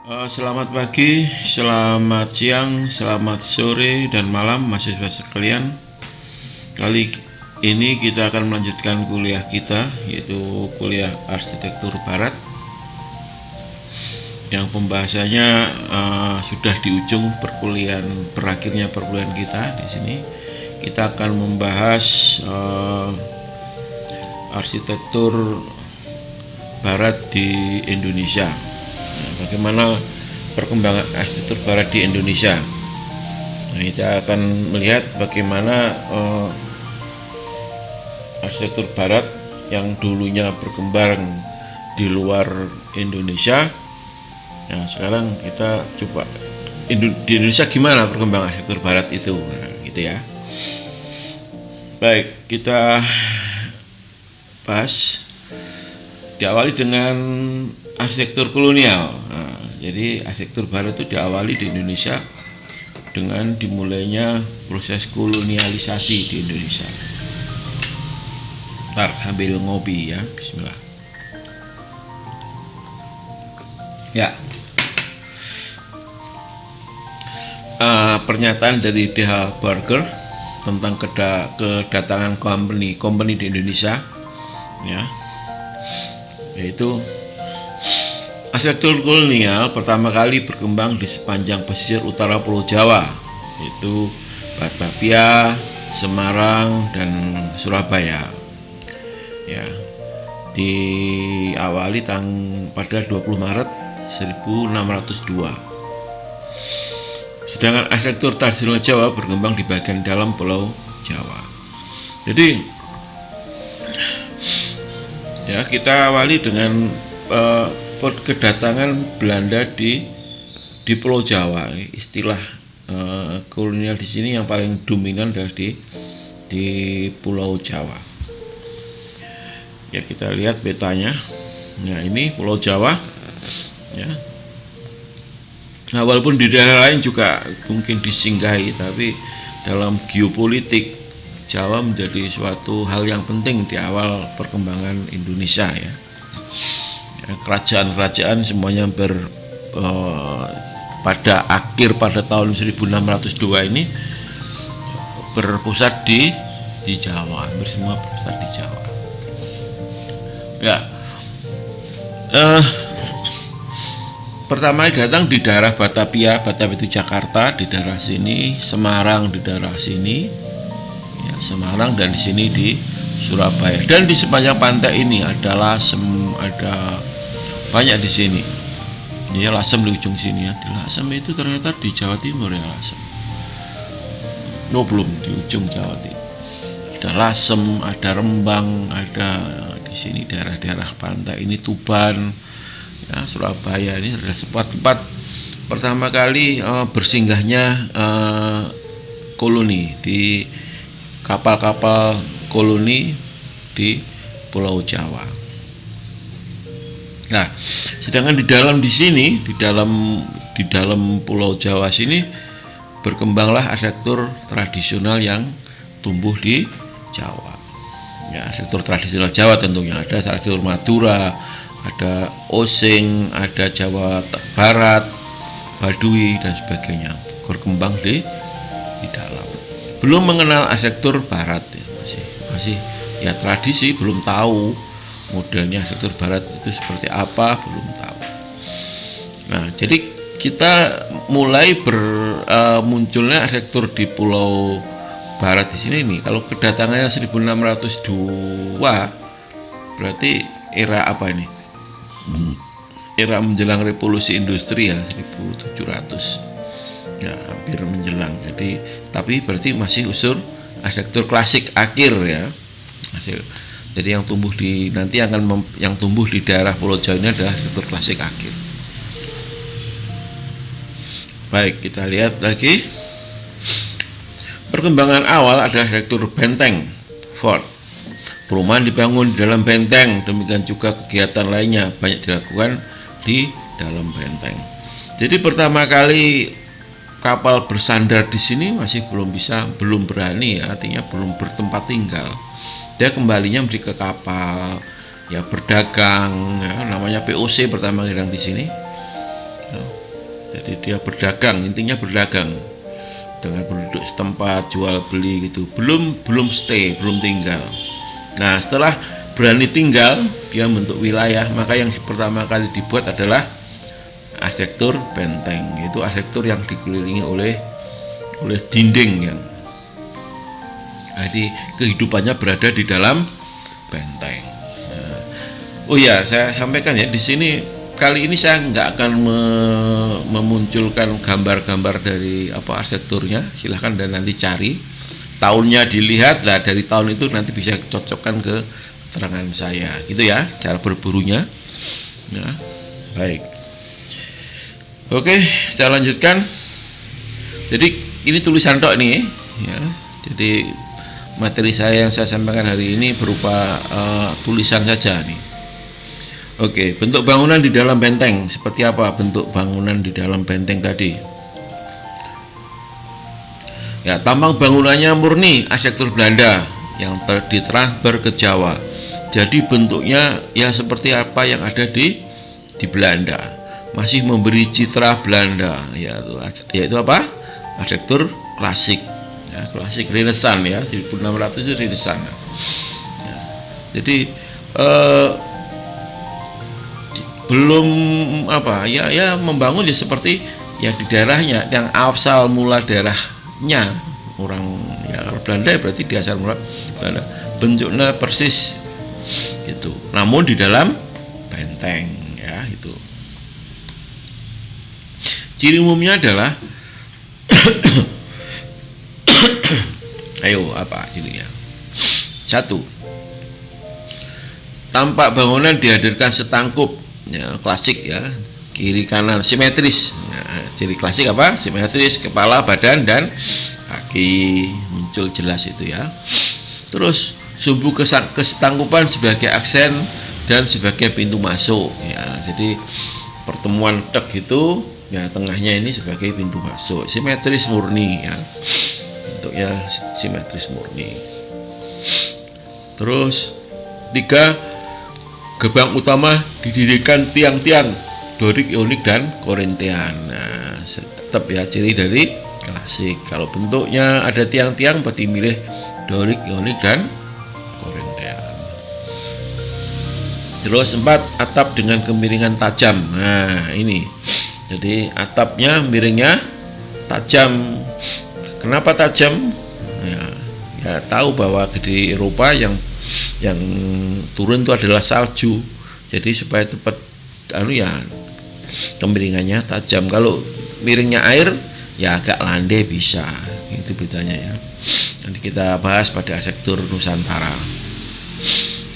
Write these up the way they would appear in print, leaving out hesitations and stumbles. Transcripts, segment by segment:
Selamat pagi, selamat siang, selamat sore, dan malam mahasiswa sekalian. Kali ini kita akan melanjutkan kuliah kita, yaitu kuliah Arsitektur Barat, yang pembahasannya sudah di ujung berakhirnya perkuliahan kita. Di sini kita akan membahas arsitektur Barat di Indonesia. Bagaimana perkembangan arsitektur Barat di Indonesia. Nah, kita akan melihat bagaimana arsitektur Barat yang dulunya berkembang di luar Indonesia. Nah, sekarang kita coba di Indonesia gimana perkembangan arsitektur Barat itu. Nah, gitu ya. Baik, kita bahas. Diawali dengan arsitektur kolonial. Nah, jadi arsitektur Barat itu diawali di Indonesia dengan dimulainya proses kolonialisasi di Indonesia. Ntar sambil ngopi ya, bismillah. Ya, pernyataan dari D.H. Barger tentang kedatangan company di Indonesia, ya, yaitu arsitektur kolonial pertama kali berkembang di sepanjang pesisir utara Pulau Jawa, yaitu Batavia, Semarang, dan Surabaya. Ya, diawali pada 20 Maret 1602. Sedangkan arsitektur tradisional Jawa berkembang di bagian dalam Pulau Jawa. Jadi, ya, kita awali dengan kedatangan Belanda di Pulau Jawa. Istilah kolonial di sini yang paling dominan adalah di Pulau Jawa. Ya, kita lihat petanya. Nah, ini Pulau Jawa. Ya. Nah, walaupun di daerah lain juga mungkin disinggahi, tapi dalam geopolitik Jawa menjadi suatu hal yang penting di awal perkembangan Indonesia, ya. Kerajaan-kerajaan semuanya pada tahun 1602 ini berpusat di Jawa, hampir semua berpusat di Jawa. Ya, pertama datang di daerah Batavia itu Jakarta, di daerah sini, Semarang di daerah sini, ya, Semarang, dan di sini di Surabaya. Dan di sepanjang pantai ini ada Lasem, ada banyak di sini. Ya, Lasem di ujung sini ya. Di Lasem itu ternyata di Jawa Timur ya, Lasem. Belum di ujung Jawa Timur. Ada Lasem, ada Rembang, ada di sini daerah-daerah pantai ini Tuban, ya, Surabaya. Ini adalah tempat pertama kali bersinggahnya koloni, di kapal-kapal koloni di Pulau Jawa. Nah, sedangkan di dalam Pulau Jawa sini berkembanglah arsitektur tradisional yang tumbuh di Jawa. Ya, arsitektur tradisional Jawa tentunya ada arsitektur Madura, ada Osing, ada Jawa Barat, Baduy, dan sebagainya, berkembang di dalam. Belum mengenal arsitektur Barat, ya, masih ya tradisi, belum tahu modelnya arsitektur Barat itu seperti apa, belum tahu. Nah, jadi kita mulai munculnya arsitektur di Pulau Barat di sini nih. Kalau kedatangannya 1602, berarti era apa ini? Era menjelang revolusi industri ya, 1700. Ya, hampir menjelang. Tapi berarti masih unsur arsitektur klasik akhir, ya. Jadi yang tumbuh di daerah Pulau Jawa ini adalah arsitektur klasik akhir. Baik, kita lihat lagi. Perkembangan awal adalah arsitektur benteng, fort. Perumahan dibangun di dalam benteng, demikian juga kegiatan lainnya banyak dilakukan di dalam benteng. Jadi pertama kali kapal bersandar di sini masih belum berani, artinya belum bertempat tinggal. Dia kembalinya ke kapal, ya, berdagang, ya, namanya POC pertama kali di sini. Jadi dia berdagang, intinya berdagang dengan penduduk setempat, jual beli gitu. Belum stay, belum tinggal. Nah, setelah berani tinggal, dia bentuk wilayah. Maka yang pertama kali dibuat adalah arsitektur benteng. Itu arsitektur yang dikelilingi oleh dinding yang jadi kehidupannya berada di dalam benteng. Nah, oh ya, saya sampaikan ya di sini kali ini saya nggak akan memunculkan gambar-gambar dari arsitekturnya. Silahkan dan nanti cari tahunnya, dilihat lah, dari tahun itu nanti bisa cocokkan ke keterangan saya, gitu ya, cara berburunya. Nah, baik. Oke, saya lanjutkan. Jadi ini tulisan tok nih, ya. Jadi materi saya yang saya sampaikan hari ini berupa tulisan saja nih. Oke, bentuk bangunan di dalam benteng. Seperti apa bentuk bangunan di dalam benteng tadi? Ya, tampang bangunannya murni arsitektur Belanda yang ditransfer ke Jawa. Jadi bentuknya ya seperti apa yang ada di Belanda. Masih memberi citra Belanda, yaitu apa? Arsitektur klasik. Ya, klasik Renaissance ya, 1600 itu Renaissance. Ya, jadi belum membangun ya seperti ya di daerahnya, yang asal mula daerahnya orang ya, kalau Belanda ya berarti di asal mula Belanda, bentuknya persis itu, namun di dalam benteng ya. Itu ciri umumnya adalah ayo apa cirinya? 1, tampak bangunan dihadirkan setangkup ya, klasik ya, kiri kanan simetris. Nah, ciri klasik apa? Simetris, kepala, badan, dan kaki muncul jelas itu ya. Terus sumbu kesetangkupan sebagai aksen dan sebagai pintu masuk ya. Jadi pertemuan tek itu ya, tengahnya ini sebagai pintu masuk, simetris murni ya, bentuknya simetris murni. Terus 3, gerbang utama didirikan tiang-tiang Dorik, Ionik, dan Korintian. Nah, tetap ya ciri dari klasik. Kalau bentuknya ada tiang-tiang berarti milih Dorik, Ionik, dan Korintian. Terus 4, atap dengan kemiringan tajam. Nah, ini. Jadi atapnya miringnya tajam. Kenapa tajam? Ya tahu bahwa di Eropa yang turun itu adalah salju. Jadi supaya tepat kemiringannya tajam. Kalau miringnya air ya agak landai bisa. Itu bedanya ya. Nanti kita bahas pada arsitektur Nusantara.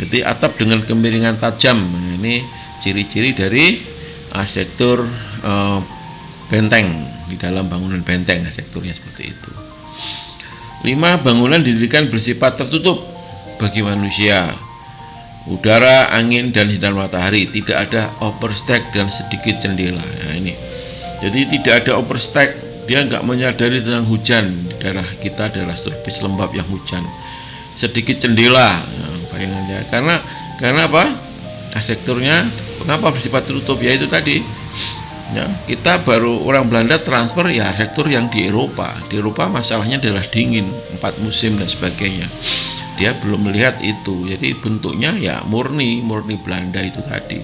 Jadi atap dengan kemiringan tajam. Nah, ini ciri-ciri dari arsitektur benteng. Di dalam bangunan benteng arsitekturnya seperti itu. 5, bangunan didirikan bersifat tertutup bagi manusia, udara, angin, dan sinar matahari. Tidak ada overstack dan sedikit jendela. Nah, ini. Jadi tidak ada overstack. Dia nggak menyadari tentang hujan. Di daerah kita adalah tropis lembab yang hujan. Sedikit jendela. Nah, bayangannya. Karena apa? Arsitekturnya kenapa bersifat tertutup? Ya itu tadi. Ya, kita baru orang Belanda transfer ya arsitektur yang di Eropa. Di Eropa masalahnya adalah dingin, 4 musim dan sebagainya. Dia belum melihat itu. Jadi bentuknya ya murni Belanda itu tadi.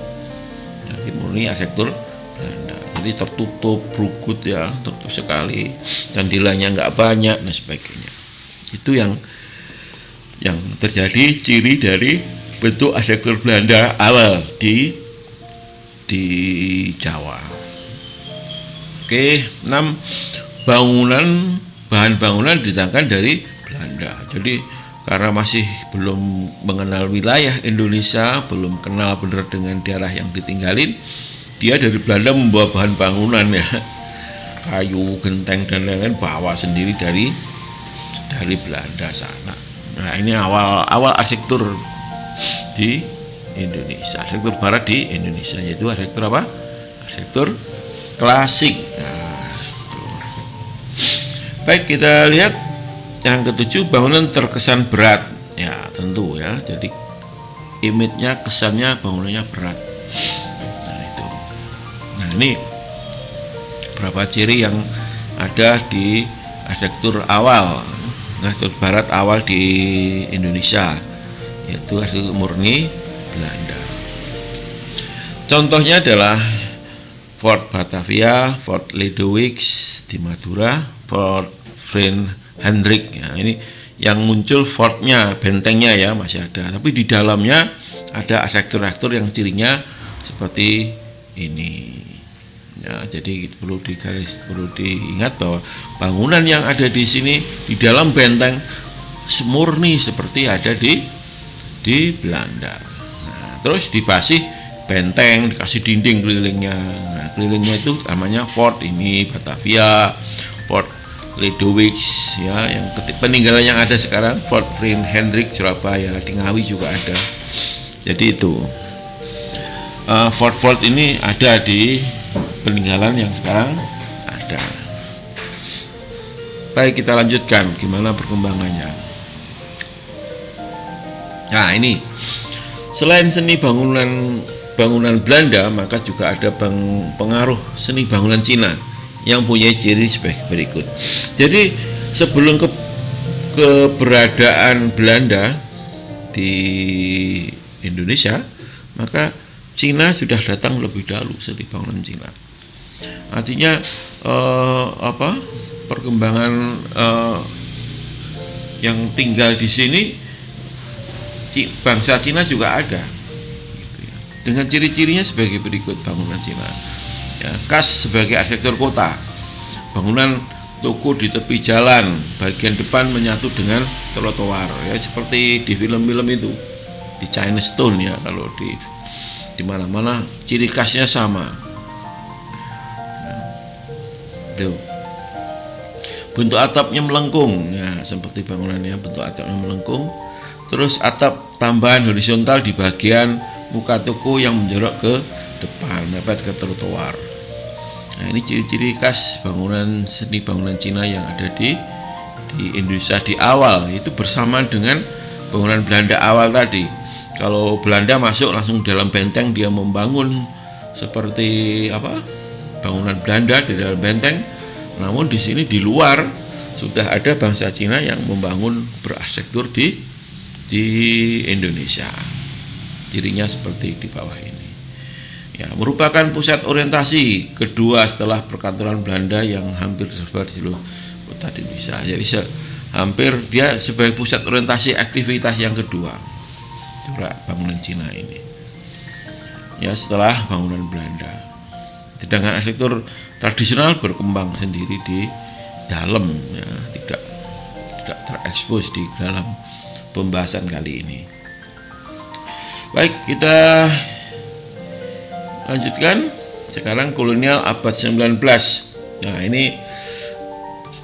Jadi murni arsitektur Belanda. Jadi tertutup, brugut ya, tertutup sekali. Jendelanya nggak banyak dan sebagainya. Itu yang terjadi ciri dari bentuk arsitektur Belanda awal di Jawa. Oke, 6, bahan bangunan didatangkan dari Belanda. Jadi karena masih belum mengenal wilayah Indonesia, belum kenal benar dengan daerah yang ditinggalin, dia dari Belanda membawa bahan bangunan ya, kayu, genteng, dan lain-lain bawa sendiri dari Belanda sana. Nah, ini awal arsitektur di Indonesia, arsitektur barat di Indonesia, yaitu arsitektur apa? Arsitektur klasik. Nah, baik, kita lihat yang ke-7, bangunan terkesan berat. Ya, tentu ya. Jadi image-nya, kesannya bangunannya berat. Nah, itu. Nah, ini beberapa ciri yang ada di arsitektur awal, arsitektur barat awal di Indonesia, yaitu arsitektur murni Belanda. Contohnya adalah Fort Batavia, Fort Leeuwenhoek di Madura, Fort Hendrik. Nah, ini yang muncul fortnya, bentengnya ya masih ada, tapi di dalamnya ada arsitektur yang cirinya seperti ini. Ya, jadi perlu diingat bahwa bangunan yang ada di sini di dalam benteng murni seperti ada di Belanda. Nah, terus dipasih benteng, dikasih dinding kelilingnya. Nah, kelilingnya itu namanya Fort ini Batavia, Fort Leeuwenhoek ya, yang peninggalan yang ada sekarang Fort Hendrik Surabaya, di Ngawi juga ada. Jadi itu fort ini ada di peninggalan yang sekarang ada. Baik, kita lanjutkan gimana perkembangannya. Nah, ini selain seni bangunan Belanda, maka juga ada pengaruh seni bangunan Cina yang punya ciri sebagai berikut. Jadi sebelum keberadaan Belanda di Indonesia, maka Cina sudah datang lebih dahulu, seni bangunan Cina. Artinya perkembangan yang tinggal di sini bangsa Cina juga ada, gitu ya. Dengan ciri-cirinya sebagai berikut bangunan Cina. Ya, khas sebagai arsitektur kota, bangunan toko di tepi jalan, bagian depan menyatu dengan trotoar, ya seperti di film-film itu, di Chinatown ya, kalau di mana-mana ciri khasnya sama. Nah, tuh. Bentuk atapnya melengkung, ya seperti bangunannya bentuk atapnya melengkung. Terus atap tambahan horizontal di bagian muka toko yang menjorok ke depan, mepet ke trotoar. Nah, ini ciri-ciri khas seni bangunan Cina yang ada di Indonesia di awal, itu bersamaan dengan bangunan Belanda awal tadi. Kalau Belanda masuk langsung dalam benteng, dia membangun seperti bangunan Belanda di dalam benteng. Namun di sini di luar sudah ada bangsa Cina yang membangun berarsitektur di Indonesia. Cirinya seperti di bawah ini. Ya, merupakan pusat orientasi kedua setelah perkantoran Belanda yang hampir tersebar di seluruh kota di Indonesia. Jadi hampir dia sebagai pusat orientasi aktivitas yang kedua, bangunan Cina ini. Ya, setelah bangunan Belanda. Sedangkan arsitektur tradisional berkembang sendiri di dalam, ya, tidak terekspos di dalam pembahasan kali ini. Baik, kita lanjutkan. Sekarang kolonial abad 19. Nah, ini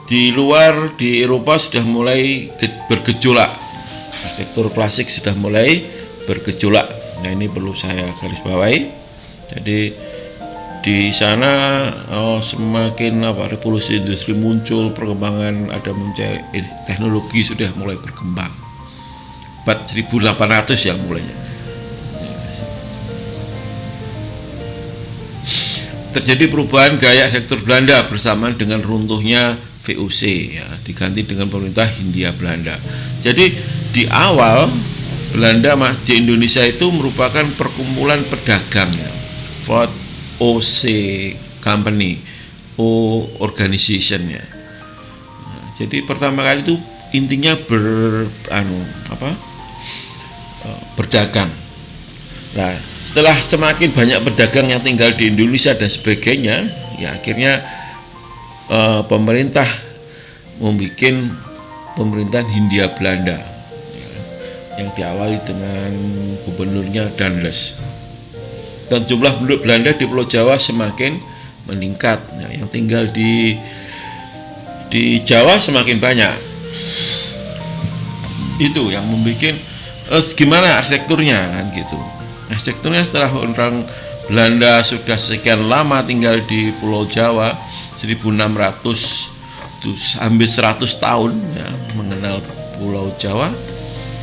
di luar, di Eropa sudah mulai bergejolak. Arsitektur klasik sudah mulai bergejolak. Nah, ini perlu saya garis bawahi. Jadi di sana semakin revolusi industri muncul, perkembangan ada muncul, teknologi sudah mulai berkembang. Abad 1800 yang mulainya. Terjadi perubahan gaya arsitektur Belanda bersamaan dengan runtuhnya VOC, ya, diganti dengan pemerintah Hindia Belanda. Jadi di awal Belanda di Indonesia itu merupakan perkumpulan pedagang, ya. Fort OC Company, organization, ya. Nah, jadi pertama kali itu intinya berdagang. Nah, setelah semakin banyak pedagang yang tinggal di Indonesia dan sebagainya, ya akhirnya pemerintah membuat pemerintahan Hindia Belanda, ya, yang diawali dengan gubernurnya Danles. Dan jumlah penduduk Belanda di Pulau Jawa semakin meningkat, ya, yang tinggal di Jawa semakin banyak. Itu yang membuat gimana arsitekturnya, kan gitu. Arsitekturnya setelah orang Belanda sudah sekian lama tinggal di Pulau Jawa, 1600 hampir 100 tahun, ya, mengenal Pulau Jawa.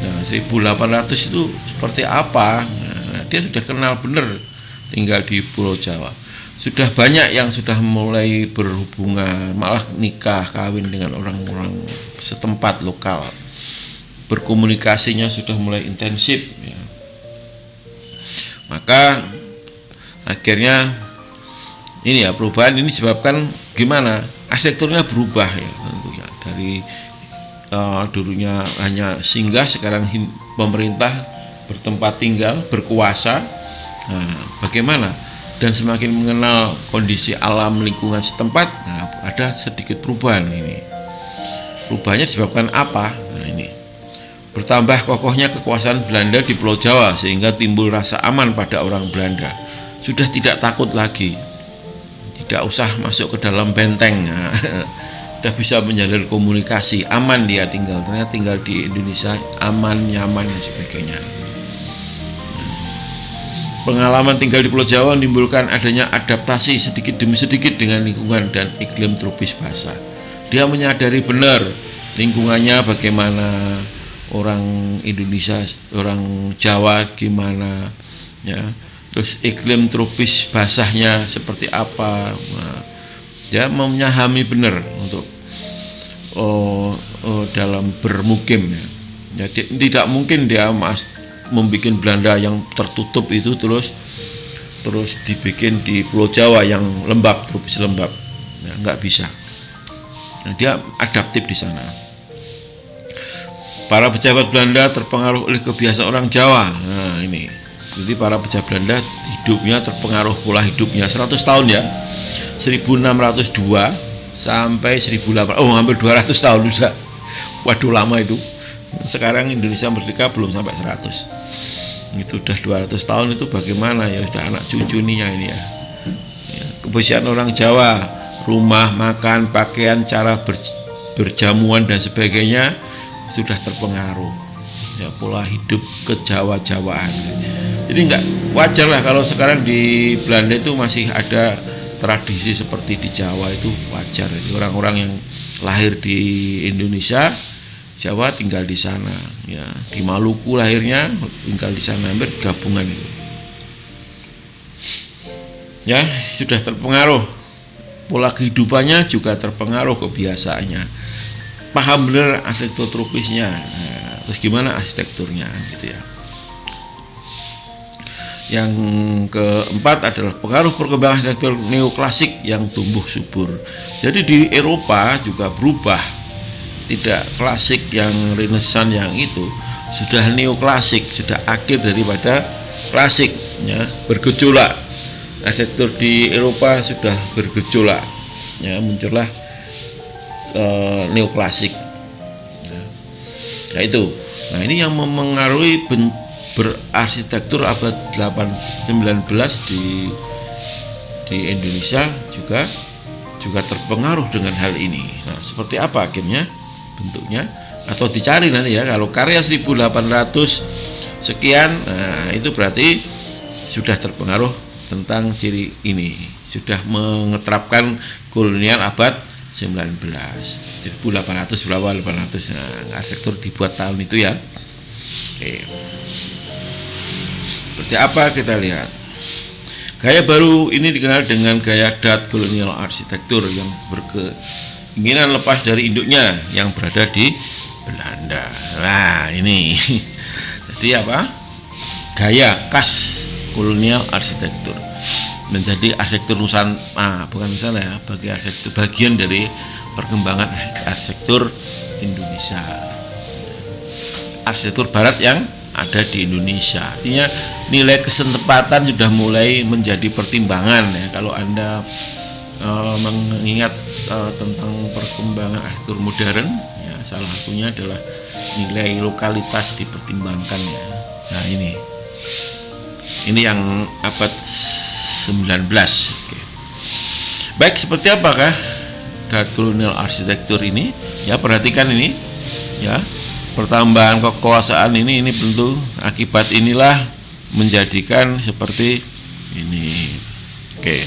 Nah, 1800 itu seperti apa? Nah, dia sudah kenal benar tinggal di Pulau Jawa. sudah banyak yang sudah mulai berhubungan, malah nikah, kawin dengan orang-orang setempat lokal. Berkomunikasinya sudah mulai intensif ya. Maka akhirnya ini ya, perubahan ini disebabkan gimana? Arsitekturnya berubah ya tentunya. Dari dulunya hanya singgah, sekarang pemerintah bertempat tinggal, berkuasa. Nah, bagaimana? Dan semakin mengenal kondisi alam lingkungan setempat, nah, ada sedikit perubahan ini. Perubahannya disebabkan apa? Nah, ini bertambah kokohnya kekuasaan Belanda di Pulau Jawa, sehingga timbul rasa aman pada orang Belanda. Sudah tidak takut lagi, tidak usah masuk ke dalam benteng. Nah, sudah bisa menjalin komunikasi, aman dia tinggal. Ternyata tinggal di Indonesia aman, nyaman dan sebagainya. Pengalaman tinggal di Pulau Jawa menimbulkan adanya adaptasi sedikit demi sedikit dengan lingkungan dan iklim tropis basah. Dia menyadari benar lingkungannya bagaimana, orang Indonesia, orang Jawa gimana ya, terus iklim tropis basahnya seperti apa. Nah, dia memahami benar untuk dalam bermukim ya. Jadi tidak mungkin dia membuat Belanda yang tertutup itu terus dibikin di Pulau Jawa yang lembab, tropis lembab, ya, nggak bisa. Nah, dia adaptif di sana. Para pejabat Belanda terpengaruh oleh kebiasaan orang Jawa. Nah, ini. Jadi para pejabat Belanda hidupnya terpengaruh pola hidupnya 100 tahun ya. 1602 sampai 1800. Oh, hampir 200 tahun sudah. Waduh, lama itu. Sekarang Indonesia merdeka belum sampai 100. Itu udah 200 tahun, itu bagaimana ya, sudah anak cucunya ini ya. Kebiasaan orang Jawa, rumah, makan, pakaian, cara berjamuan dan sebagainya sudah terpengaruh ya, pola hidup kejawa-jawaan. Jadi enggak wajar lah kalau sekarang di Belanda itu masih ada tradisi seperti di Jawa, itu wajar. Jadi orang-orang yang lahir di Indonesia, Jawa tinggal di sana ya, di Maluku lahirnya tinggal di sana, hampir gabungan itu ya, sudah terpengaruh. Pola kehidupannya juga terpengaruh, kebiasaannya. Paham benar arsitektur tropisnya. Nah, terus gimana arsitekturnya gitu ya. Yang keempat adalah pengaruh perkembangan arsitektur neoklasik yang tumbuh subur. Jadi di Eropa juga berubah, tidak klasik yang Renaissance yang itu, sudah neoklasik, sudah akhir daripada klasik ya, bergejolak. Arsitektur di Eropa sudah bergejolak ya, muncullah neoklasik. Nah itu. Nah ini yang memengaruhi berarsitektur abad 19 di Indonesia juga terpengaruh dengan hal ini. Nah, seperti apa akhirnya bentuknya, atau dicari nanti ya, kalau karya 1800 sekian, nah itu berarti sudah terpengaruh tentang ciri ini, sudah mengeterapkan kolonial abad 19, 1800 berapa, 800. Nah, arsitektur dibuat tahun itu ya. Oke. Seperti apa kita lihat. Gaya baru ini dikenal dengan gaya dat kolonial arsitektur yang berkeinginan lepas dari induknya yang berada di Belanda. Nah, ini. Jadi apa? Gaya khas kolonial arsitektur menjadi arsitektur bukan Nusantara ya, bagi arsitektur bagian dari perkembangan arsitektur Indonesia, arsitektur Barat yang ada di Indonesia. Artinya nilai kesempatan sudah mulai menjadi pertimbangan ya, kalau Anda mengingat tentang perkembangan arsitektur modern ya, salah satunya adalah nilai lokalitas dipertimbangkan ya. Nah ini yang abad 19. Oke. Baik, seperti apakah dat kolonial arsitektur ini? Ya, perhatikan ini ya. Pertambahan kekuasaan ini tentu akibat inilah menjadikan seperti ini. Oke.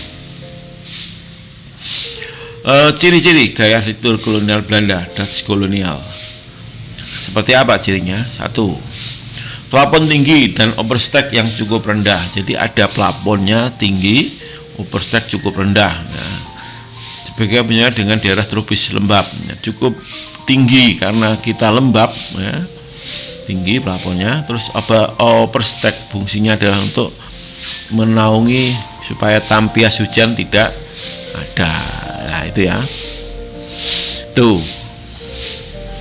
Ciri-ciri gaya arsitektur kolonial Belanda, Dutch kolonial. Seperti apa cirinya? 1. Plafon tinggi dan overstack yang cukup rendah. Jadi ada plafonnya tinggi, Oversteak cukup rendah. Nah, sebagainya dengan daerah tropis lembab, ya, cukup tinggi karena kita lembab, ya, tinggi plafonnya. Terus oversteak fungsinya adalah untuk menaungi supaya tampias hujan tidak ada. Nah, itu ya. Tuh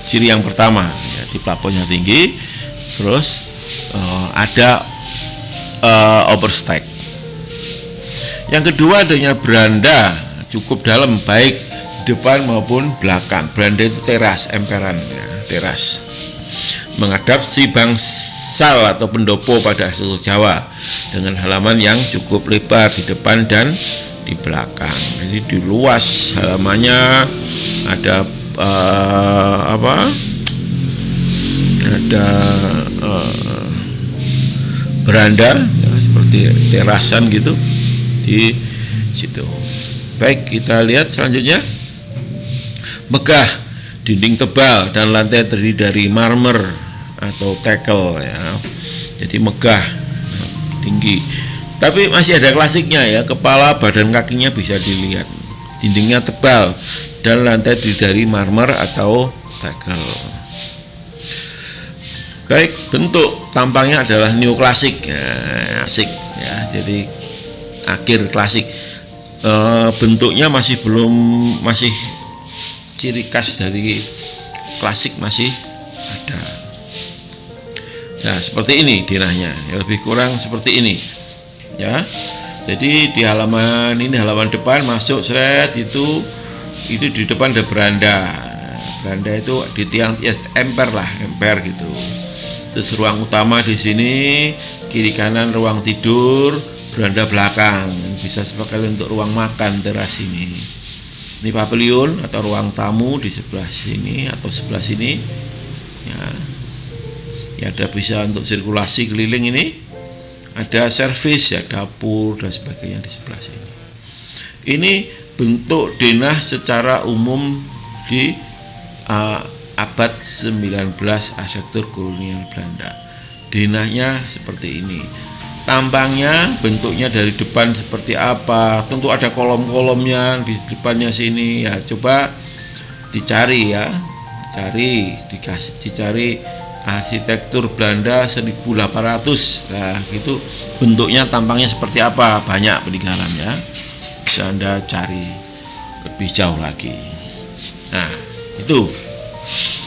ciri yang pertama, ya, di plafonnya tinggi, terus ada oversteak. Yang kedua adanya beranda cukup dalam baik depan maupun belakang. Beranda itu teras, emperan, ya, teras menghadap si bangsal atau pendopo pada arsitektur Jawa dengan halaman yang cukup lebar di depan dan di belakang. Jadi di luas halamannya ada ada beranda, ya, seperti terasan gitu di situ. Baik, kita lihat selanjutnya. Megah, dinding tebal dan lantai terdiri dari marmer atau tekel, ya. Jadi megah, tinggi. Tapi masih ada klasiknya, ya, kepala, badan, kakinya bisa dilihat. Dindingnya tebal dan lantai terdiri dari marmer atau tekel. Baik, bentuk tampangnya adalah neoklasik, ya, asik, ya. Jadi akhir klasik. Bentuknya masih ciri khas dari klasik masih ada. Nah, seperti ini dinahnya, ya, lebih kurang seperti ini, ya. Jadi di halaman ini, halaman depan masuk seret itu di depan ada beranda. Beranda itu di tiang emper gitu. Terus ruang utama di sini, kiri kanan ruang tidur, beranda belakang, bisa sekali untuk ruang makan teras ini. Ini pavilion atau ruang tamu di sebelah sini atau sebelah sini, ya. Ya, ada bisa untuk sirkulasi keliling ini. Ada servis, ya, dapur dan sebagainya di sebelah sini. Ini bentuk denah secara umum di abad 19 arsitektur kolonial Belanda. Denahnya seperti ini. Tampangnya, bentuknya dari depan seperti apa? Tentu ada kolom-kolomnya di depannya sini, ya. Coba dicari, ya. Dicari arsitektur Belanda 1800. Nah, gitu bentuknya, tampangnya seperti apa? Banyak peninggalan, ya. Bisa Anda cari lebih jauh lagi. Nah, itu.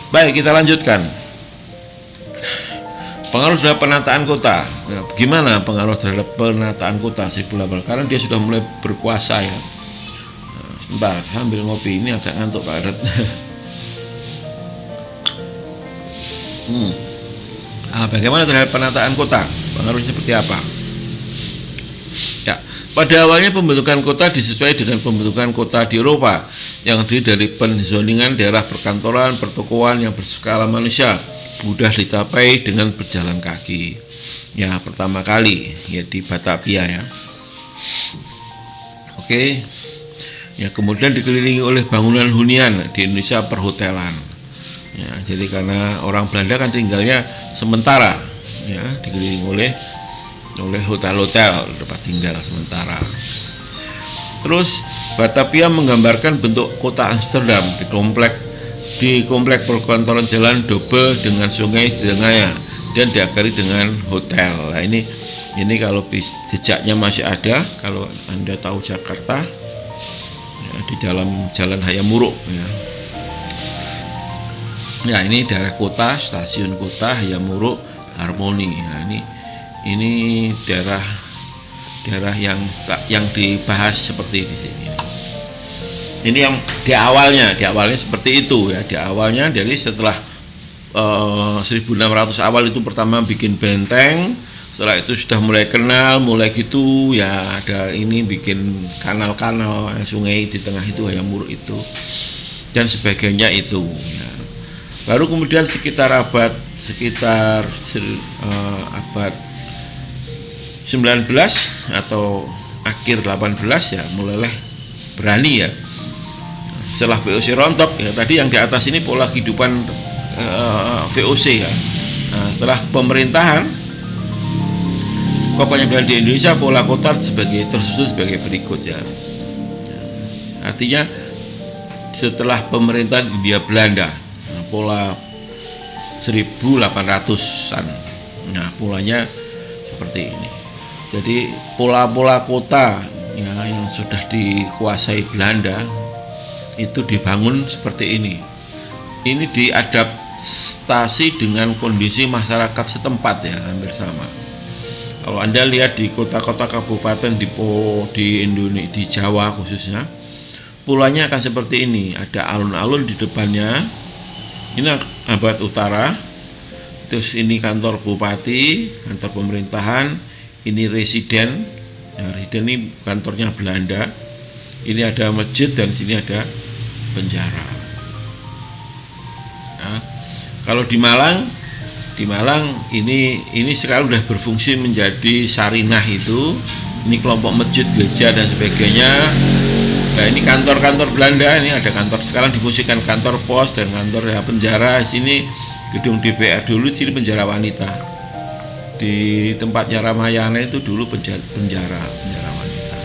Baik, kita lanjutkan. Pengaruh terhadap penataan kota. Nah, bagaimana pengaruh terhadap penataan kota 1800? Karena dia sudah mulai berkuasa, ya. Nah, sebentar, sambil ngopi, ini agak ngantuk Pak Adat. Bagaimana terhadap penataan kota? Pengaruhnya seperti apa? Ya, pada awalnya pembentukan kota disesuaikan dengan pembentukan kota di Eropa yang terdiri dari penzoningan daerah perkantoran, pertokoan yang berskala manusia, mudah dicapai dengan berjalan kaki. Ya, pertama kali, ya, di Batavia, ya. Oke. Ya, kemudian dikelilingi oleh bangunan hunian, di Indonesia perhotelan. Ya, jadi karena orang Belanda kan tinggalnya sementara, ya, dikelilingi oleh hotel-hotel tempat tinggal sementara. Terus Batavia menggambarkan bentuk kota Amsterdam di komplek perkantoran jalan double dengan sungai di tengahnya dan diakhiri dengan hotel. Nah, ini kalau jejaknya masih ada, kalau Anda tahu Jakarta, ya, di dalam Jalan Hayamuruk, ya. Ya, ini daerah kota, stasiun kota Hayamuruk Harmoni. Nah, ini daerah yang dibahas seperti di sini. Ini yang di awalnya seperti itu, ya. Di awalnya, dari setelah 1600 awal itu pertama bikin benteng. Setelah itu sudah mulai kenal, mulai gitu, ya, ada ini bikin kanal-kanal, sungai di tengah itu Hayamuruk itu dan sebagainya itu, ya. Baru kemudian sekitar abad 19 atau akhir 18, ya, mulailah berani, ya. Setelah VOC rontok, ya, tadi yang di atas ini pola kehidupan VOC, ya. Nah, setelah pemerintahan Pokoknya di Indonesia pola kota tersusun sebagai berikut ya. Artinya setelah pemerintahan Hindia Belanda, pola 1800-an. Nah, polanya seperti ini. Jadi pola-pola kota ya yang sudah dikuasai Belanda itu dibangun seperti ini. Ini diadaptasi dengan kondisi masyarakat setempat ya, hampir sama. Kalau Anda lihat di kota-kota kabupaten di Indonesia, di Jawa khususnya, polanya akan seperti ini. Ada alun-alun di depannya. Ini abad utara. Terus ini kantor bupati, kantor pemerintahan. Ini residen. Nah, residen ini kantornya Belanda. Ini ada masjid dan sini ada penjara. Nah, kalau di Malang ini sekarang sudah berfungsi menjadi Sarinah itu. Ini kelompok masjid, gereja dan sebagainya. Nah, ini kantor-kantor Belanda. Ini ada kantor, sekarang difungsikan kantor pos dan kantor ya, penjara. Sini gedung DPR, dulu sini penjara wanita. Di tempatnya Ramayana itu dulu penjara wanita.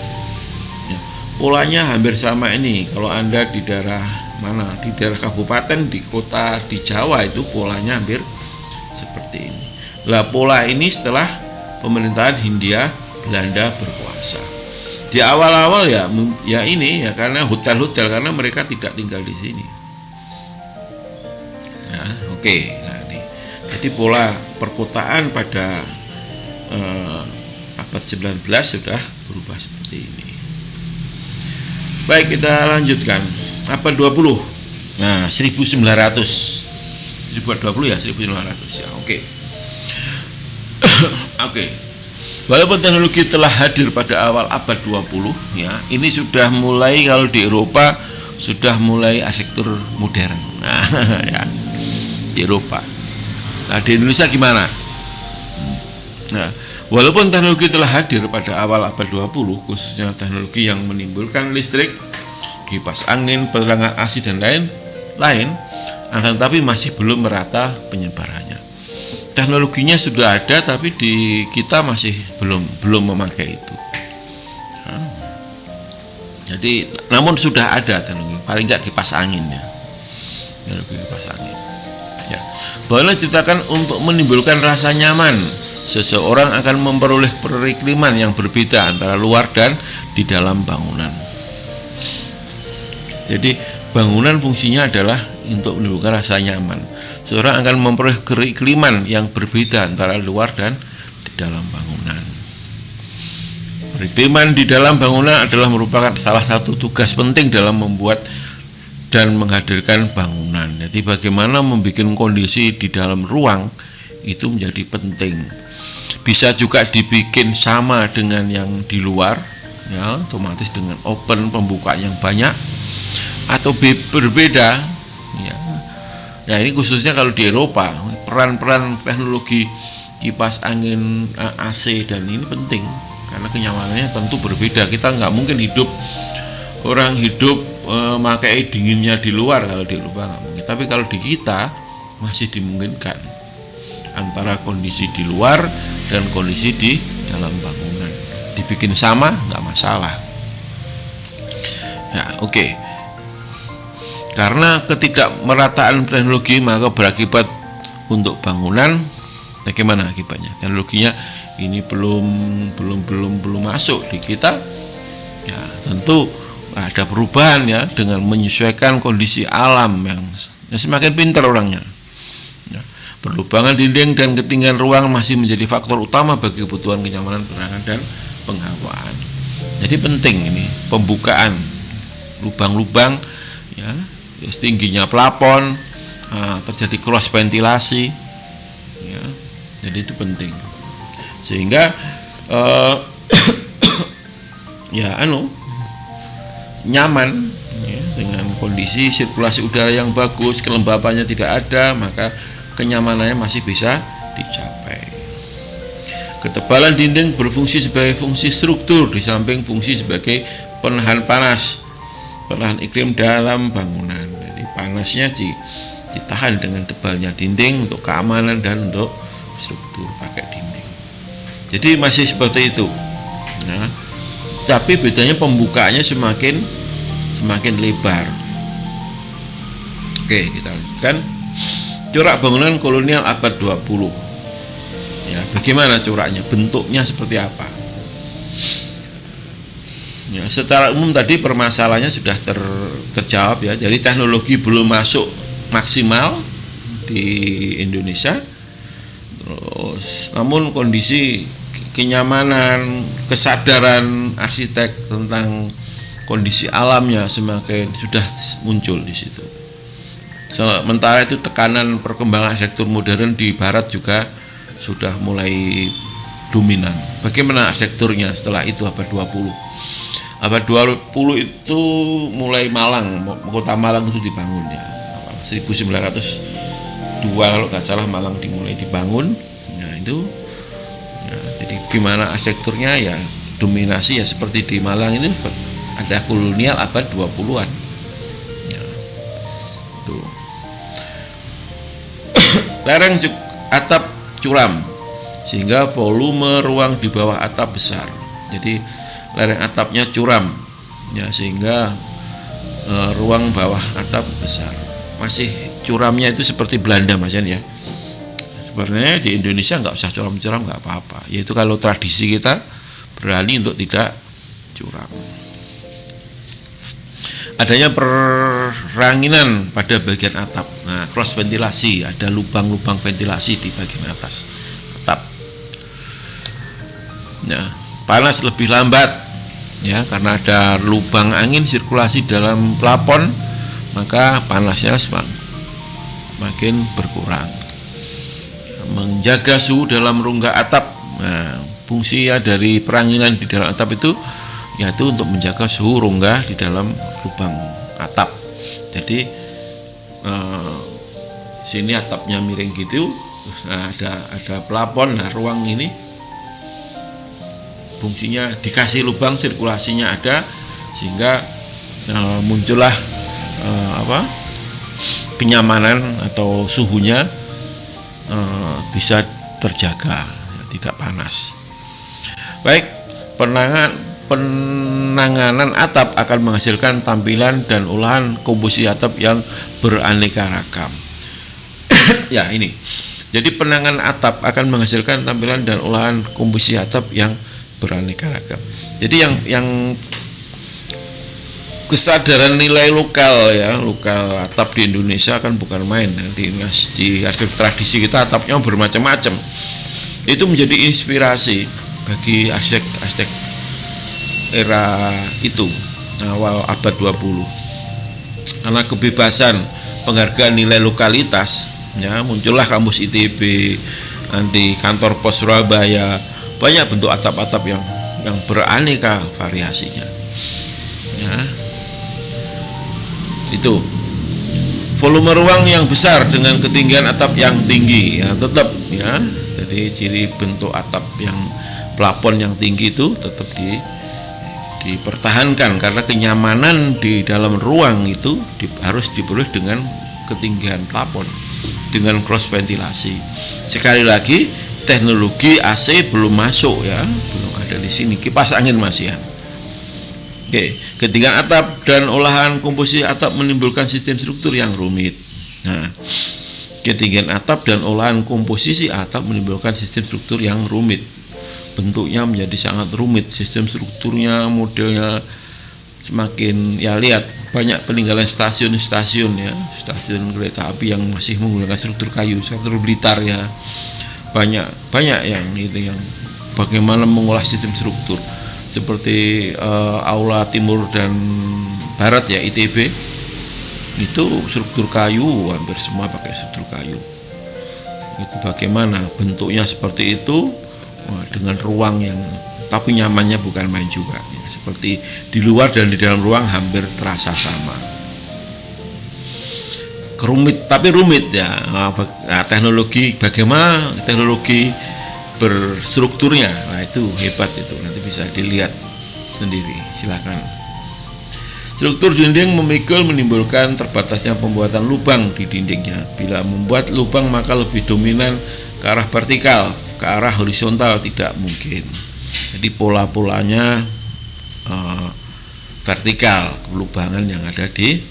Ya, polanya hampir sama ini. Kalau Anda di daerah mana? Di daerah kabupaten, di kota, di Jawa itu polanya hampir seperti ini. Lah, pola ini setelah pemerintahan Hindia Belanda berkuasa. Di awal-awal ya ini ya karena hotel-hotel, karena mereka tidak tinggal di sini. Nah, oke. Nah, ini. Jadi pola perkotaan pada abad 19 sudah berubah seperti ini. Baik, kita lanjutkan. Abad 20. Nah, 1900. 2020 ya, 1900 ya. Oke. Oke. Walaupun teknologi telah hadir pada awal abad 20 ya, ini sudah mulai, kalau di Eropa sudah mulai arsitektur modern. Nah, ya. Di Eropa. Nah, di Indonesia gimana? Nah, walaupun teknologi telah hadir pada awal abad 20, khususnya teknologi yang menimbulkan listrik, kipas angin, penerangan AC dan lain-lain, akan tapi masih belum merata penyebarannya. Teknologinya sudah ada, tapi di kita masih belum memakai itu. Nah, jadi, namun sudah ada teknologi, paling nggak kipas angin ya. Teknologi kipas angin. Ya. Bahwa diciptakan untuk menimbulkan rasa nyaman. Seseorang akan memperoleh perikliman yang berbeda antara luar dan di dalam bangunan. Jadi bangunan fungsinya adalah untuk menimbulkan rasa nyaman. Seorang akan memperoleh keikliman yang berbeda antara luar dan di dalam bangunan. Perikliman di dalam bangunan adalah merupakan salah satu tugas penting dalam membuat dan menghadirkan bangunan. Jadi bagaimana membuat kondisi di dalam ruang itu menjadi penting. Bisa juga dibikin sama dengan yang di luar, ya, otomatis dengan open, pembuka yang banyak, atau berbeda ya. Nah, ini khususnya kalau di Eropa, peran-peran teknologi kipas angin, AC dan ini penting karena kenyamanannya tentu berbeda. Kita nggak mungkin orang hidup memakai dinginnya di luar, kalau di Eropa nggak mungkin. Tapi kalau di kita masih dimungkinkan antara kondisi di luar dan kondisi di dalam bangunan. Dibikin sama nggak masalah. Nah, oke. Karena ketidakmerataan teknologi maka berakibat untuk bangunan. Bagaimana akibatnya? Teknologinya ini belum masuk di kita. Ya, tentu ada perubahan ya dengan menyesuaikan kondisi alam yang semakin pintar orangnya. Ya, perlubangan dinding dan ketinggian ruang masih menjadi faktor utama bagi kebutuhan kenyamanan penerangan dan penghawaan. Jadi penting ini pembukaan lubang-lubang ya. Tingginya plafon, terjadi cross ventilasi ya, jadi itu penting sehingga nyaman ya, dengan kondisi sirkulasi udara yang bagus, kelembapannya tidak ada, maka kenyamanannya masih bisa dicapai. Ketebalan dinding berfungsi sebagai fungsi struktur di samping fungsi sebagai penahan panas, penahan iklim dalam bangunan. Jadi panasnya ditahan dengan tebalnya dinding untuk keamanan dan untuk struktur pakai dinding. Jadi masih seperti itu. Nah, tapi bedanya pembukaannya semakin lebar. Oke, kita lanjutkan. Corak bangunan kolonial abad 20. Ya, bagaimana coraknya? Bentuknya seperti apa? Ya, secara umum tadi permasalahannya sudah terjawab ya. Jadi teknologi belum masuk maksimal di Indonesia. Terus, namun kondisi kenyamanan, kesadaran arsitek tentang kondisi alamnya semakin sudah muncul di situ. Sementara itu tekanan perkembangan arsitektur modern di Barat juga sudah mulai dominan. Bagaimana arsitekturnya setelah itu abad 20? Abad 20 itu mulai Malang, kota Malang itu dibangun ya. 1902 kalau nggak salah Malang dimulai dibangun. Nah itu ya, jadi gimana arsitekturnya ya dominasi ya seperti di Malang ini ada kolonial abad 20-an ya, tuh. Lereng atap curam sehingga volume ruang di bawah atap besar. Jadi lereng atapnya curam ya sehingga ruang bawah atap besar. Masih curamnya itu seperti Belanda Mas Yan ya. Sebenarnya di Indonesia nggak usah curam-curam, nggak apa-apa. Yaitu kalau tradisi kita berani untuk tidak curam. Adanya peranginan pada bagian atap. Nah, cross ventilasi, ada lubang-lubang ventilasi di bagian atas atap. Nah, panas lebih lambat ya karena ada lubang angin sirkulasi dalam plafon, maka panasnya semakin berkurang. Menjaga suhu dalam rongga atap. Nah, fungsi dari peranginan di dalam atap itu yaitu untuk menjaga suhu rongga di dalam lubang atap. Jadi sini atapnya miring gitu, nah, ada plafon. Nah, ruang ini fungsinya dikasih lubang, sirkulasinya ada sehingga muncullah kenyamanan atau suhunya bisa terjaga, tidak panas. Baik, penanganan atap akan menghasilkan tampilan dan olahan komposisi atap yang beraneka ragam. Ya ini. Jadi penanganan atap akan menghasilkan tampilan dan olahan komposisi atap yang beraneka ragam. Jadi yang kesadaran nilai lokal ya, lokal atap di Indonesia kan bukan main. Di arsitektur tradisi kita atapnya bermacam-macam. Itu menjadi inspirasi bagi arsitek era itu, awal abad 20. Karena kebebasan penghargaan nilai lokalitas ya, muncullah kampus ITB, nanti kantor pos Surabaya, banyak bentuk atap-atap yang beraneka variasinya ya. Itu volume ruang yang besar dengan ketinggian atap yang tinggi ya, tetap ya. Jadi ciri bentuk atap yang plafon yang tinggi itu tetap dipertahankan karena kenyamanan di dalam ruang itu harus diperoleh dengan ketinggian plafon dengan cross ventilasi. Sekali lagi teknologi AC belum masuk ya, belum ada di sini. Kipas angin masih ya. Oke, ketinggian atap dan olahan komposisi atap menimbulkan sistem struktur yang rumit. Nah, ketinggian atap dan olahan komposisi atap menimbulkan sistem struktur yang rumit. Bentuknya menjadi sangat rumit, sistem strukturnya, modelnya semakin ya, lihat banyak peninggalan stasiun-stasiun ya, stasiun kereta api yang masih menggunakan struktur kayu, struktur Blitar ya, banyak yang itu yang bagaimana mengolah sistem struktur seperti aula timur dan barat ya ITB itu struktur kayu, hampir semua pakai struktur kayu. Itu bagaimana bentuknya seperti itu. Wah, dengan ruang yang tapi nyamannya bukan main juga ya. Seperti di luar dan di dalam ruang hampir terasa sama. Rumit ya. Nah, teknologi bagaimana teknologi berstrukturnya, nah itu hebat itu, nanti bisa dilihat sendiri, silakan. Struktur dinding memikul menimbulkan terbatasnya pembuatan lubang di dindingnya. Bila membuat lubang maka lebih dominan ke arah vertikal ke arah horizontal, tidak mungkin. Jadi pola-polanya vertikal, pelubangan yang ada di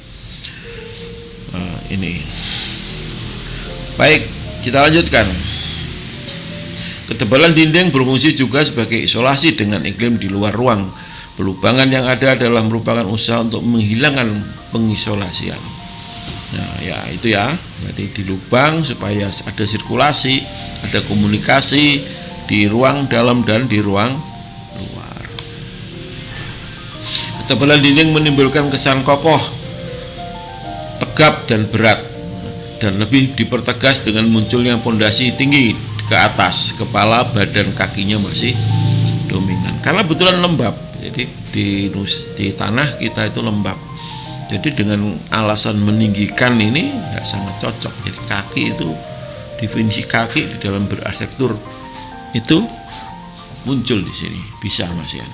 ini. Baik, kita lanjutkan. Ketebalan dinding berfungsi juga sebagai isolasi dengan iklim di luar ruang. Pelubangan yang ada adalah merupakan usaha untuk menghilangkan pengisolasian. Nah, ya itu ya. Jadi dilubang supaya ada sirkulasi, ada komunikasi di ruang dalam dan di ruang luar. Ketebalan dinding menimbulkan kesan kokoh, tegap dan berat, dan lebih dipertegas dengan munculnya pondasi tinggi ke atas. Kepala, badan, kakinya masih dominan karena betulan lembab. Jadi di tanah kita itu lembab. Jadi dengan alasan meninggikan ini nggak sangat cocok. Jadi kaki itu, definisi kaki di dalam berarsitektur itu muncul di sini, bisa Mas Yan.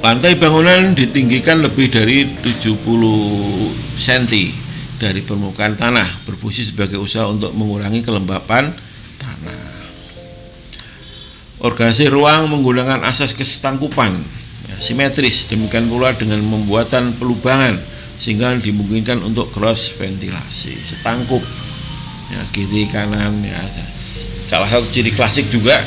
Lantai bangunan ditinggikan lebih dari 70 cm dari permukaan tanah, berfungsi sebagai usaha untuk mengurangi kelembapan tanah. Organisasi ruang menggunakan asas kesetangkupan, ya, simetris. Demikian pula dengan pembuatan pelubangan sehingga dimungkinkan untuk cross ventilasi, setangkup, ya, kiri kanan, ya, salah satu ciri klasik juga.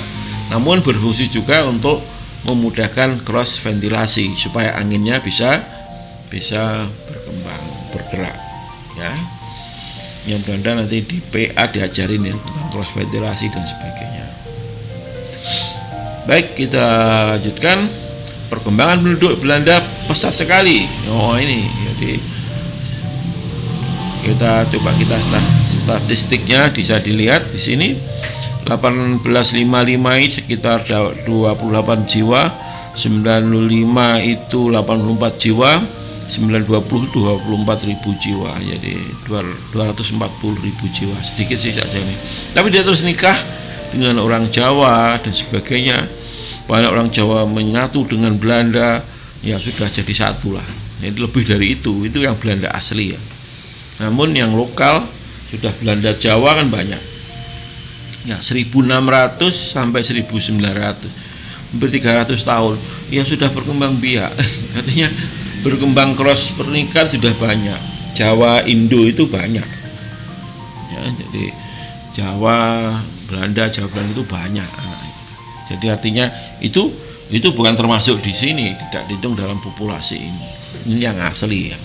Namun berfungsi juga untuk memudahkan cross ventilasi supaya anginnya bisa berkembang, bergerak, ya. Yang mudah-mudahan nanti di PA diajarin ya tentang cross ventilasi dan sebagainya. Baik, kita lanjutkan. Perkembangan penduduk Belanda pesat sekali. Oh ini, jadi kita statistiknya bisa dilihat di sini. 1855 sekitar 28 jiwa, 905 itu 84 jiwa, 920 24.000 jiwa, jadi 240.000 jiwa, sedikit sih saja ini. Tapi dia terus nikah dengan orang Jawa dan sebagainya. Banyak orang Jawa menyatu dengan Belanda, ya sudah jadi satu lah. Jadi lebih dari itu yang Belanda asli ya. Namun yang lokal sudah Belanda Jawa kan banyak. Ya 1600 sampai 1900, hampir 300 tahun. Ya sudah berkembang biak. Artinya berkembang cross pernikahan sudah banyak. Jawa Indo itu banyak. Ya, jadi Jawa Belanda itu banyak. Jadi artinya itu bukan termasuk di sini, tidak dihitung dalam populasi ini. Ini yang asli ya.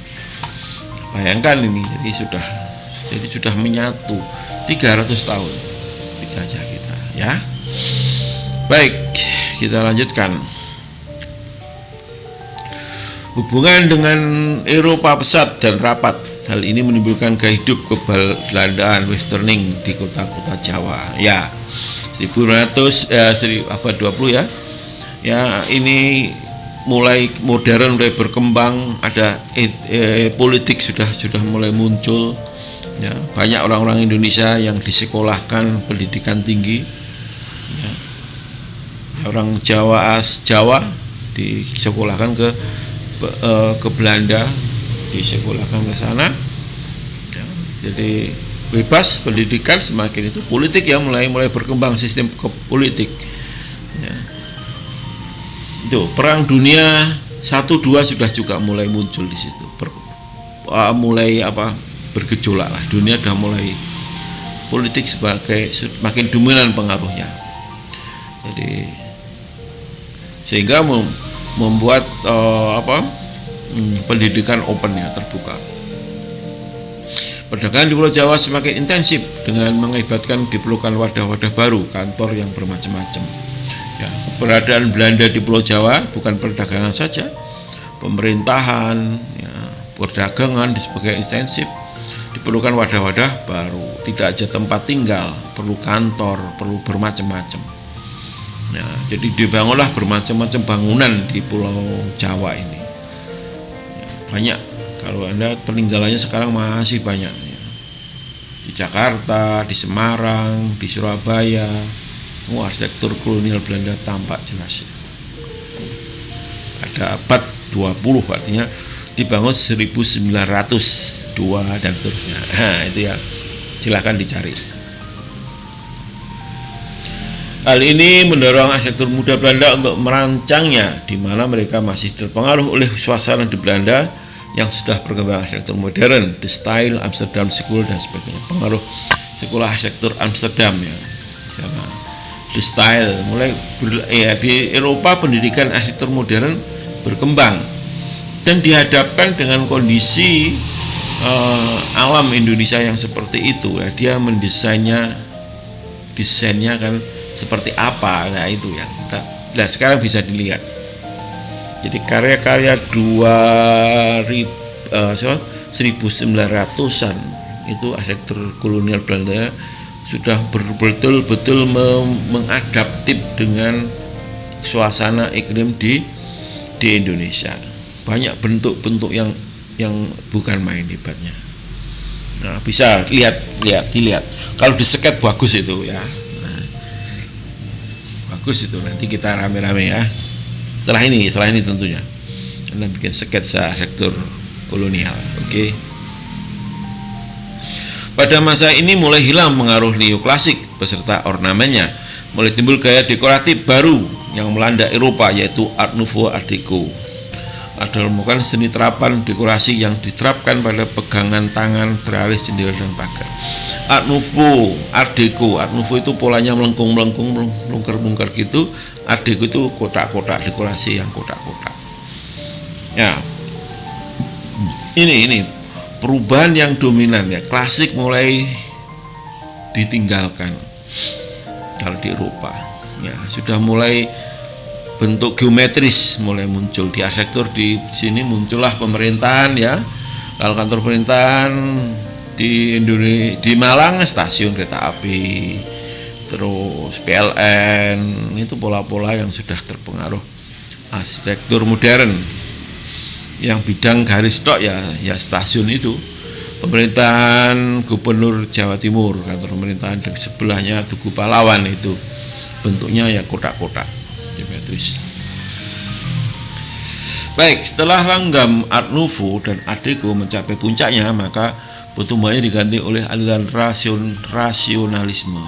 Bayangkan ini, jadi sudah menyatu 300 tahun. Bisa saja kita ya. Baik, kita lanjutkan. Hubungan dengan Eropa pesat dan rapat. Hal ini menimbulkan gaya hidup kebelandaan westerning di kota-kota Jawa. Ya, abad 20 ya. Ya, ini mulai modern, mulai berkembang, ada politik sudah mulai muncul. Ya, banyak orang-orang Indonesia yang disekolahkan pendidikan tinggi. Ya. Orang Jawa disekolahkan ke Belanda, disekolahkan ke sana. Ya, jadi bebas pendidikan, semakin itu politik ya mulai berkembang sistem politik. Ya. Itu perang dunia 1-2 sudah juga mulai muncul di situ. Bergejolak lah, dunia sudah mulai politik sebagai makin dominan pengaruhnya. Jadi sehingga membuat pendidikan open ya, terbuka. Perdagangan di Pulau Jawa semakin intensif dengan mengakibatkan diperlukan wadah-wadah baru, kantor yang bermacam-macam. Ya, keberadaan Belanda di Pulau Jawa bukan perdagangan saja, pemerintahan, ya, perdagangan sebagai intensif. Diperlukan wadah-wadah baru, tidak aja tempat tinggal, perlu kantor, perlu bermacam-macam. Ya, jadi dibangunlah bermacam-macam bangunan di Pulau Jawa ini. Ya, banyak. Kalau Anda peninggalannya sekarang masih banyak ya. Di Jakarta, di Semarang, di Surabaya, arsitektur kolonial Belanda tampak jelas. Ada abad 20, artinya dibangun 1902 dan seterusnya. Nah, itu ya, silakan dicari. Hal ini mendorong arsitektur muda Belanda untuk merancangnya, di mana mereka masih terpengaruh oleh suasana di Belanda yang sudah berkembang arsitektur modern, the style Amsterdam School dan sebagainya. Pengaruh sekolah arsitektur Amsterdam ya, karena the style mulai di Eropa pendidikan arsitektur modern berkembang dan dihadapkan dengan kondisi alam Indonesia yang seperti itu ya. Dia mendesainnya, desainnya kan seperti apa, nah itu yang kita, nah sekarang bisa dilihat. Jadi karya-karya 1900-an itu arsitektur kolonial Belanda sudah betul-betul mengadaptif dengan suasana iklim di Indonesia. Banyak bentuk-bentuk yang bukan main hebatnya. Nah, bisa dilihat. Kalau diseket bagus itu ya. Nah, bagus itu, nanti kita rame-rame ya. Setelah ini tentunya. Anda bikin sketsa arsitektur kolonial, oke. Pada masa ini mulai hilang pengaruh neoklasik beserta ornamennya. Mulai timbul gaya dekoratif baru yang melanda Eropa, yaitu Art Nouveau, Art Deco. Ada merupakan seni terapan dekorasi yang diterapkan pada pegangan tangan, teralis, jendela, dan pagar. Art Nouveau, Art Deco. Art Nouveau itu polanya melengkung-melengkung, melungker-lungker gitu. Art Deco itu kotak-kotak, dekorasi yang kotak-kotak. Ya, ini perubahan yang dominan ya. Klasik mulai ditinggalkan kalau di Eropa. Ya, sudah mulai bentuk geometris mulai muncul di arsitektur. Di sini muncullah pemerintahan ya. Kalau kantor pemerintahan di Indonesia, di Malang stasiun kereta api, terus PLN, itu pola-pola yang sudah terpengaruh arsitektur modern. Yang bidang garis tok ya stasiun itu. Pemerintahan Gubernur Jawa Timur, kantor pemerintahan, di sebelahnya Tugu Pahlawan, itu bentuknya ya kotak-kotak geometris. Baik, setelah langgam Art Nouveau dan Art Deco mencapai puncaknya, maka pertumbuhannya diganti oleh aliran rasionalisme.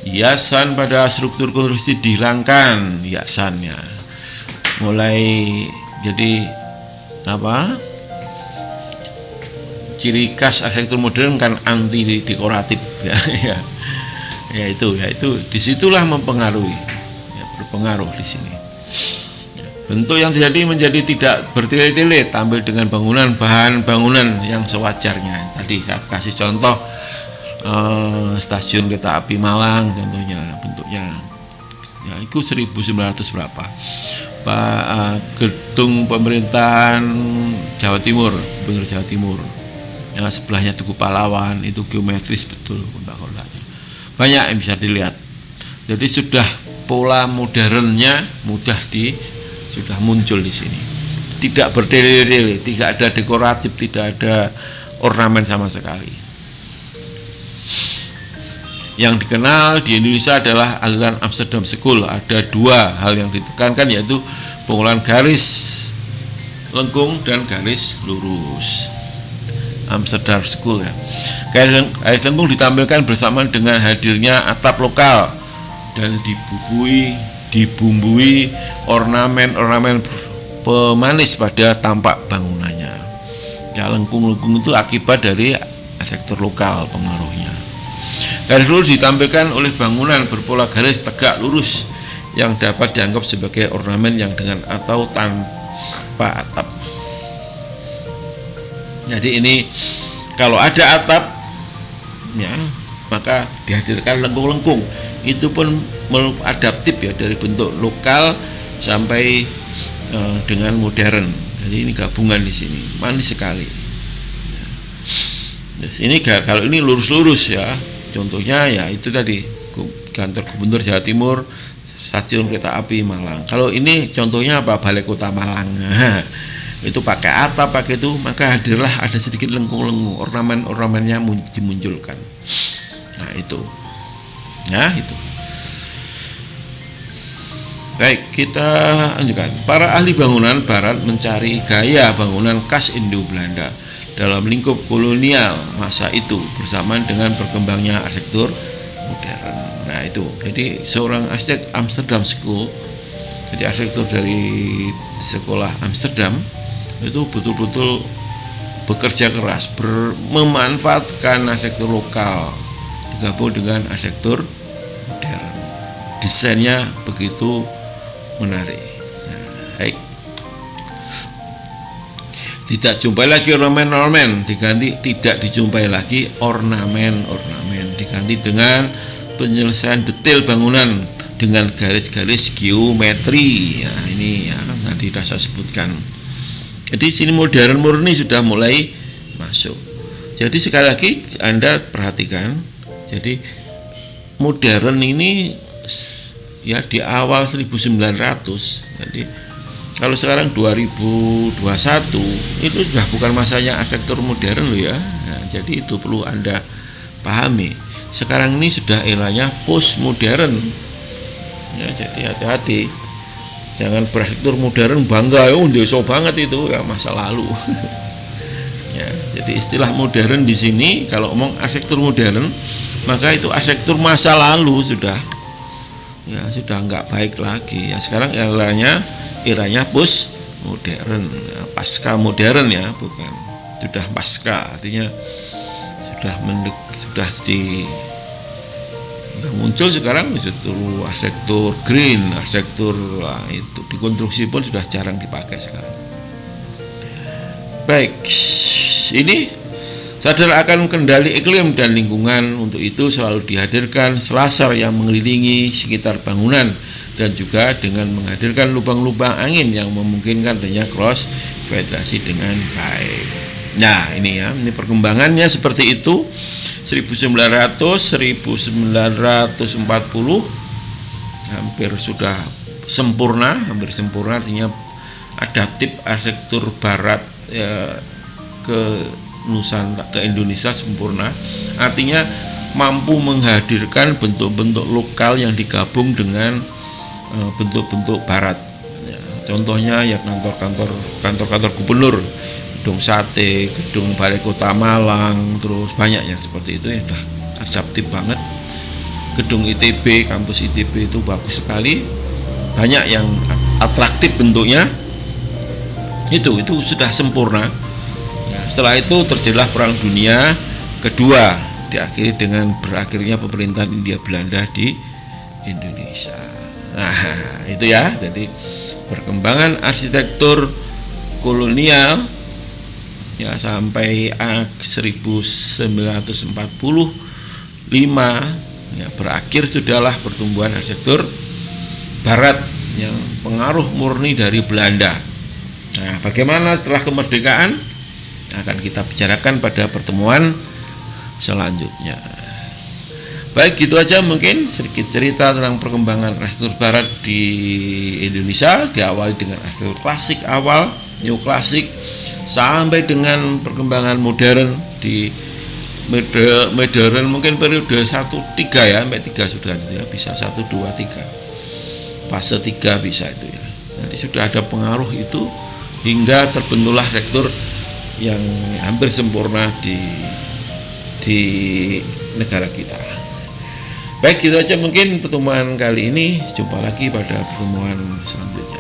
Hiasan pada struktur konstruksi dihilangkan, hiasannya mulai jadi apa? Ciri khas arsitektur modern kan anti dekoratif ya. Ya itu disitulah mempengaruhi ya, berpengaruh di sini. Bentuk yang terjadi menjadi tidak bertele-tele, tampil dengan bahan bangunan yang sewajarnya. Tadi saya kasih contoh stasiun kereta api Malang contohnya, bentuknya ya itu 1900 berapa. Gedung pemerintahan Jawa Timur, Gubernur Jawa Timur, yang sebelahnya Tugu Pahlawan, itu geometris betul kotak-kotaknya. Banyak yang bisa dilihat. Jadi sudah pola modernnya sudah muncul di sini. Tidak berdele-dele, tidak ada dekoratif, tidak ada ornamen sama sekali. Yang dikenal di Indonesia adalah aliran Amsterdam School. Ada dua hal yang ditekankan, yaitu penggunaan garis lengkung dan garis lurus. Amsterdam School ya. Garis lengkung ditampilkan bersamaan dengan hadirnya atap lokal dan dibumbui ornamen pemanis pada tampak bangunannya. Ya, lengkung-lengkung itu akibat dari arsitektur lokal pengaruhnya. Garis lurus ditampilkan oleh bangunan berpola garis tegak lurus yang dapat dianggap sebagai ornamen yang dengan atau tanpa atap. Jadi ini kalau ada atap ya, maka dihadirkan lengkung-lengkung. Itu pun adaptif ya, dari bentuk lokal sampai dengan modern. Jadi ini gabungan di sini, manis sekali. Terus ini kalau ini lurus-lurus ya, contohnya ya itu tadi kantor Gubernur Jawa Timur, stasiun kereta api Malang. Kalau ini contohnya apa? Balai Kota Malang. Itu pakai atap, pakai itu, maka hadirlah ada sedikit lengkung-lengkung, ornamen-ornamennya dimunculkan. Nah itu, ya itu. Baik, kita lanjutkan. Para ahli bangunan Barat mencari gaya bangunan khas Indo-Belanda dalam lingkup kolonial masa itu, bersamaan dengan berkembangnya arsitektur modern. Nah itu, jadi seorang arsitek Amsterdam School, jadi arsitektur dari sekolah Amsterdam itu betul-betul bekerja keras, memanfaatkan arsitektur lokal digabung dengan arsitektur modern. Desainnya begitu menarik. Nah, baik. Tidak jumpai lagi ornamen-ornamen, tidak dijumpai lagi ornamen-ornamen, diganti dengan penyelesaian detail bangunan dengan garis-garis geometri. Nah, ini ya tadi saya sebutkan. Jadi sini modern murni sudah mulai masuk. Jadi sekali lagi Anda perhatikan, jadi modern ini ya di awal 1900. Jadi kalau sekarang 2021 itu sudah bukan masanya arsitektur modern loh ya. Nah, jadi itu perlu Anda pahami. Sekarang ini sudah eranya postmodern. Ya, jadi hati-hati. Jangan berarsitektur modern bangga, desa banget itu ya masa lalu. Ya, jadi istilah modern di sini kalau ngomong arsitektur modern, maka itu arsitektur masa lalu sudah. Ya, sudah nggak baik lagi. Ya, sekarang eranya postmodern, ya, pasca modern ya, bukan sudah pasca, artinya sudah muncul sekarang arsitektur green, arsitektur itu di konstruksi pun sudah jarang dipakai sekarang. Baik, ini sadar akan kendali iklim dan lingkungan, untuk itu selalu dihadirkan selasar yang mengelilingi sekitar bangunan dan juga dengan menghadirkan lubang-lubang angin yang memungkinkan adanya cross ventilasi dengan baik. Nah ini ya, ini perkembangannya seperti itu. 1900, 1940 hampir sudah sempurna, artinya adaptif arsitektur barat ya, ke Indonesia sempurna, artinya mampu menghadirkan bentuk-bentuk lokal yang digabung dengan bentuk-bentuk barat ya, contohnya ya kantor-kantor gubernur, gedung sate, gedung balai kota Malang, terus banyak yang seperti itu ya, sudah adaptif banget. Gedung ITB, kampus ITB itu bagus sekali, banyak yang atraktif bentuknya, itu sudah sempurna ya. Setelah itu terjadilah Perang Dunia Kedua, diakhiri dengan berakhirnya pemerintahan Hindia Belanda di Indonesia. Nah itu ya, jadi perkembangan arsitektur kolonial ya sampai 1945 ya, berakhir sudahlah pertumbuhan arsitektur barat yang pengaruh murni dari Belanda. Nah, bagaimana setelah kemerdekaan akan kita bicarakan pada pertemuan selanjutnya. Baik, gitu aja mungkin sedikit cerita tentang perkembangan arsitektur barat di Indonesia, diawali dengan arsitektur klasik awal, neoklasik, sampai dengan perkembangan modern di modern mungkin periode 1-3 ya, sampai 3 sudah ya, bisa 1, 2, 3 fase 3 bisa itu ya. Nanti sudah ada pengaruh itu hingga terbentuklah arsitektur yang hampir sempurna di negara kita. Baik, gitu aja mungkin pertemuan kali ini. Jumpa lagi pada pertemuan selanjutnya.